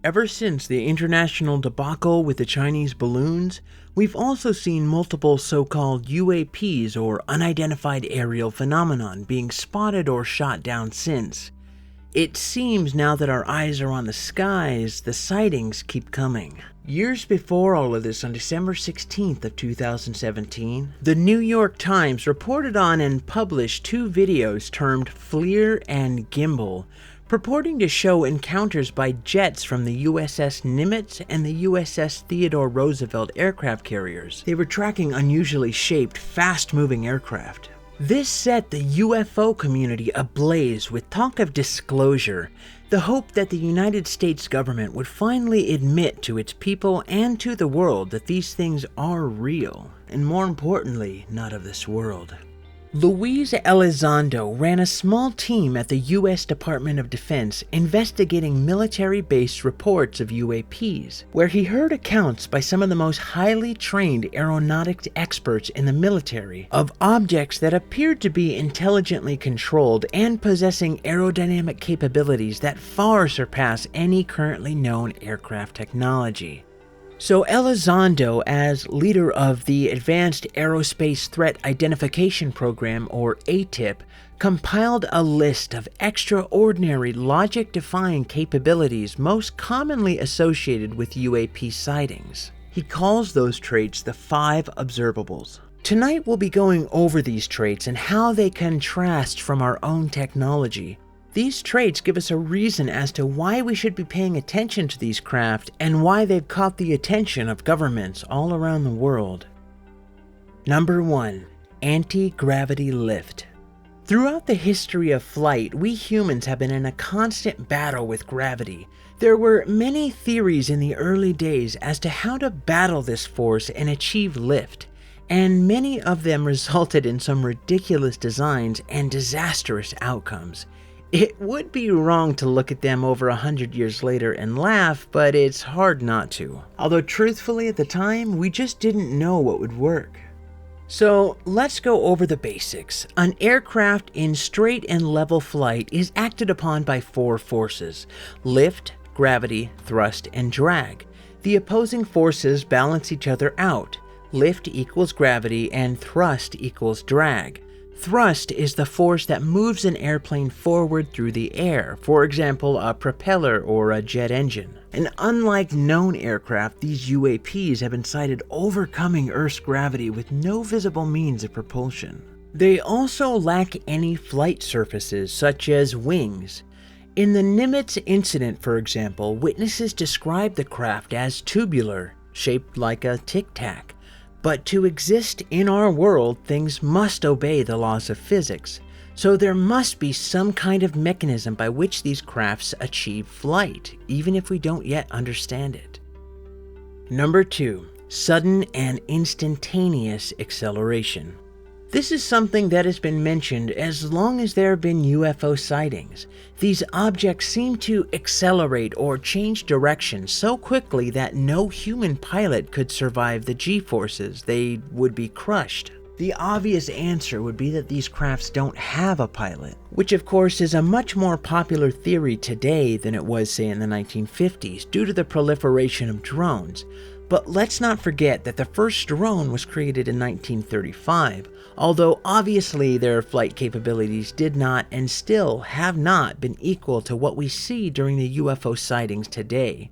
Ever since the international debacle with the Chinese balloons, we've also seen multiple so-called UAPs or unidentified aerial phenomenon being spotted or shot down since. It seems now that our eyes are on the skies, the sightings keep coming. Years before all of this, on December 16th of 2017, the New York Times reported on and published two videos termed FLIR and GIMBAL, purporting to show encounters by jets from the USS Nimitz and the USS Theodore Roosevelt aircraft carriers. They were tracking unusually shaped, fast-moving aircraft. This set the UFO community ablaze with talk of disclosure, the hope that the United States government would finally admit to its people and to the world that these things are real, and more importantly, not of this world. Luis Elizondo ran a small team at the U.S. Department of Defense investigating military-based reports of UAPs, where he heard accounts by some of the most highly trained aeronautics experts in the military of objects that appeared to be intelligently controlled and possessing aerodynamic capabilities that far surpass any currently known aircraft technology. So Elizondo, as leader of the Advanced Aerospace Threat Identification Program, or ATTIP, compiled a list of extraordinary logic-defying capabilities most commonly associated with UAP sightings. He calls those traits the 5 observables. Tonight we'll be going over these traits and how they contrast from our own technology. These traits give us a reason as to why we should be paying attention to these craft and why they've caught the attention of governments all around the world. Number 1. Anti-gravity lift. Throughout the history of flight, we humans have been in a constant battle with gravity. There were many theories in the early days as to how to battle this force and achieve lift, and many of them resulted in some ridiculous designs and disastrous outcomes. It would be wrong to look at them over 100 years later and laugh, but it's hard not to. Although truthfully at the time, we just didn't know what would work. So let's go over the basics. An aircraft in straight and level flight is acted upon by 4 forces: lift, gravity, thrust, and drag. The opposing forces balance each other out. Lift equals gravity and thrust equals drag. Thrust is the force that moves an airplane forward through the air, for example, a propeller or a jet engine. And unlike known aircraft, these UAPs have been sighted overcoming Earth's gravity with no visible means of propulsion. They also lack any flight surfaces, such as wings. In the Nimitz incident, for example, witnesses described the craft as tubular, shaped like a tic-tac. But to exist in our world, things must obey the laws of physics, so there must be some kind of mechanism by which these crafts achieve flight, even if we don't yet understand it. Number 2. Sudden and instantaneous acceleration. This is something that has been mentioned as long as there have been UFO sightings. These objects seem to accelerate or change direction so quickly that no human pilot could survive the G-forces. They would be crushed. The obvious answer would be that these crafts don't have a pilot, which of course is a much more popular theory today than it was, say, in the 1950s due to the proliferation of drones. But let's not forget that the first drone was created in 1935, although obviously their flight capabilities did not and still have not been equal to what we see during the UFO sightings today.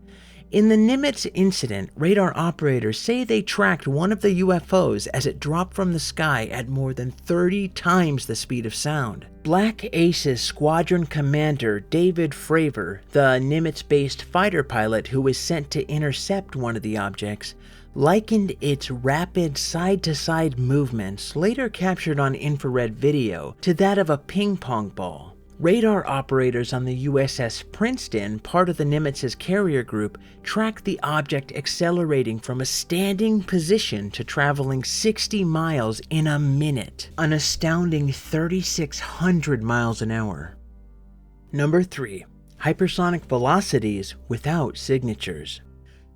In the Nimitz incident, radar operators say they tracked one of the UFOs as it dropped from the sky at more than 30 times the speed of sound. Black Ace's squadron commander David Fravor, the Nimitz-based fighter pilot who was sent to intercept one of the objects, likened its rapid side-to-side movements, later captured on infrared video, to that of a ping-pong ball. Radar operators on the USS Princeton, part of the Nimitz's carrier group, tracked the object accelerating from a standing position to traveling 60 miles in a minute, an astounding 3,600 miles an hour. Number 3. Hypersonic velocities without signatures.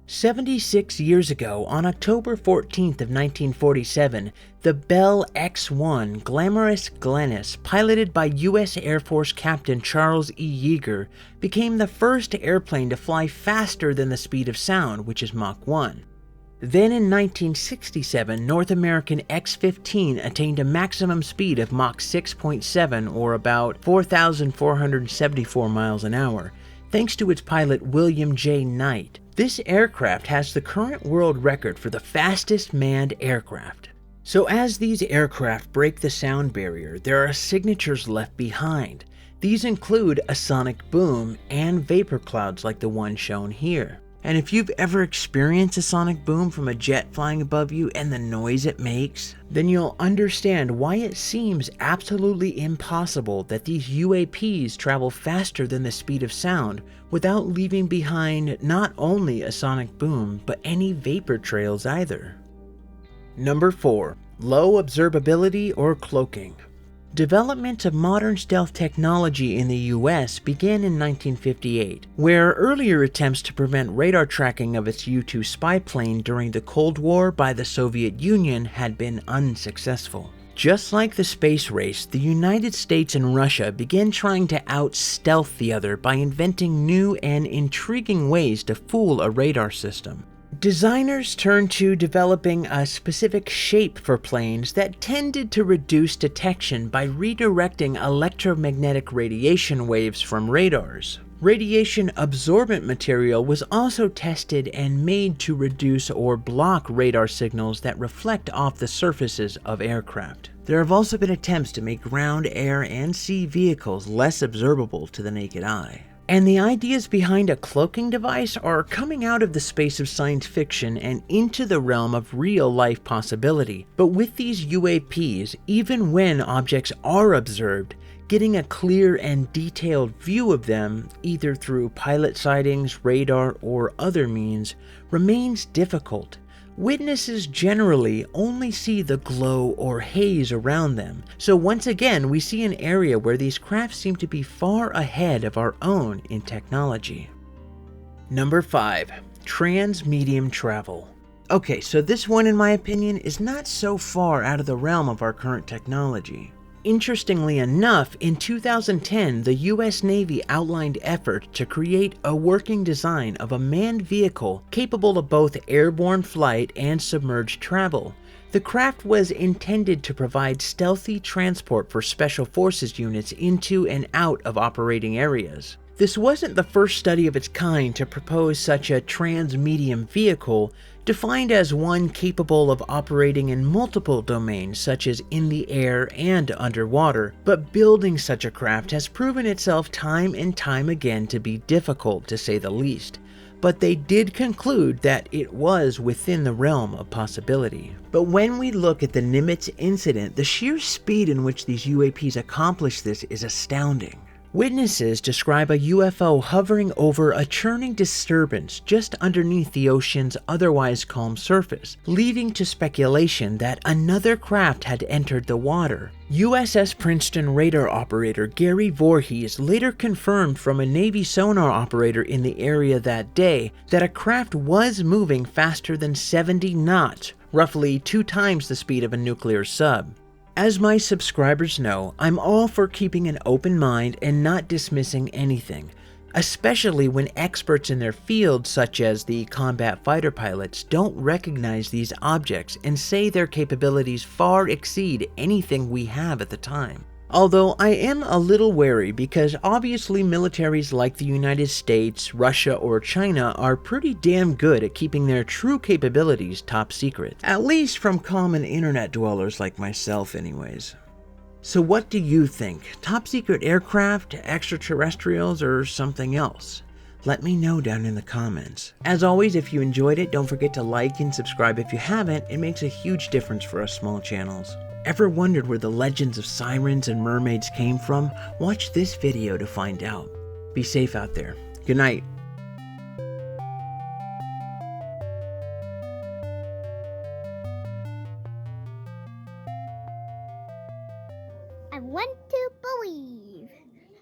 76 years ago, on October 14th of 1947, the Bell X-1 Glamorous Glennis, piloted by U.S. Air Force Captain Charles E. Yeager, became the first airplane to fly faster than the speed of sound, which is Mach 1. Then in 1967, North American X-15 attained a maximum speed of Mach 6.7, or about 4,474 miles an hour, thanks to its pilot William J. Knight. This aircraft has the current world record for the fastest manned aircraft. So as these aircraft break the sound barrier, there are signatures left behind. These include a sonic boom and vapor clouds like the one shown here. And if you've ever experienced a sonic boom from a jet flying above you and the noise it makes, then you'll understand why it seems absolutely impossible that these UAPs travel faster than the speed of sound without leaving behind not only a sonic boom, but any vapor trails either. Number 4. Low observability or cloaking. Development of modern stealth technology in the US began in 1958, where earlier attempts to prevent radar tracking of its U-2 spy plane during the Cold War by the Soviet Union had been unsuccessful. Just like the space race, the United States and Russia began trying to out-stealth the other by inventing new and intriguing ways to fool a radar system. Designers turned to developing a specific shape for planes that tended to reduce detection by redirecting electromagnetic radiation waves from radars. Radiation absorbent material was also tested and made to reduce or block radar signals that reflect off the surfaces of aircraft. There have also been attempts to make ground, air, and sea vehicles less observable to the naked eye. And the ideas behind a cloaking device are coming out of the space of science fiction and into the realm of real-life possibility. But with these UAPs, even when objects are observed, getting a clear and detailed view of them, either through pilot sightings, radar, or other means, remains difficult. Witnesses generally only see the glow or haze around them, so once again we see an area where these crafts seem to be far ahead of our own in technology. Number 5. Transmedium Travel. Okay, so this one in my opinion is not so far out of the realm of our current technology. Interestingly enough, in 2010, the US Navy outlined efforts to create a working design of a manned vehicle capable of both airborne flight and submerged travel. The craft was intended to provide stealthy transport for special forces units into and out of operating areas. This wasn't the first study of its kind to propose such a transmedium vehicle, defined as one capable of operating in multiple domains such as in the air and underwater, but building such a craft has proven itself time and time again to be difficult to say the least. But they did conclude that it was within the realm of possibility. But when we look at the Nimitz incident, the sheer speed in which these UAPs accomplished this is astounding. Witnesses describe a UFO hovering over a churning disturbance just underneath the ocean's otherwise calm surface, leading to speculation that another craft had entered the water. USS Princeton radar operator Gary Voorhees later confirmed from a Navy sonar operator in the area that day that a craft was moving faster than 70 knots, roughly 2 times the speed of a nuclear sub. As my subscribers know, I'm all for keeping an open mind and not dismissing anything, especially when experts in their field, such as the combat fighter pilots, don't recognize these objects and say their capabilities far exceed anything we have at the time. Although I am a little wary because obviously militaries like the United States, Russia, or China are pretty damn good at keeping their true capabilities top secret. At least from common internet dwellers like myself anyways. So what do you think? Top secret aircraft, extraterrestrials, or something else? Let me know down in the comments. As always, if you enjoyed it, don't forget to like and subscribe if you haven't. It makes a huge difference for us small channels. Ever wondered where the legends of sirens and mermaids came from? Watch this video to find out. Be safe out there. Good night.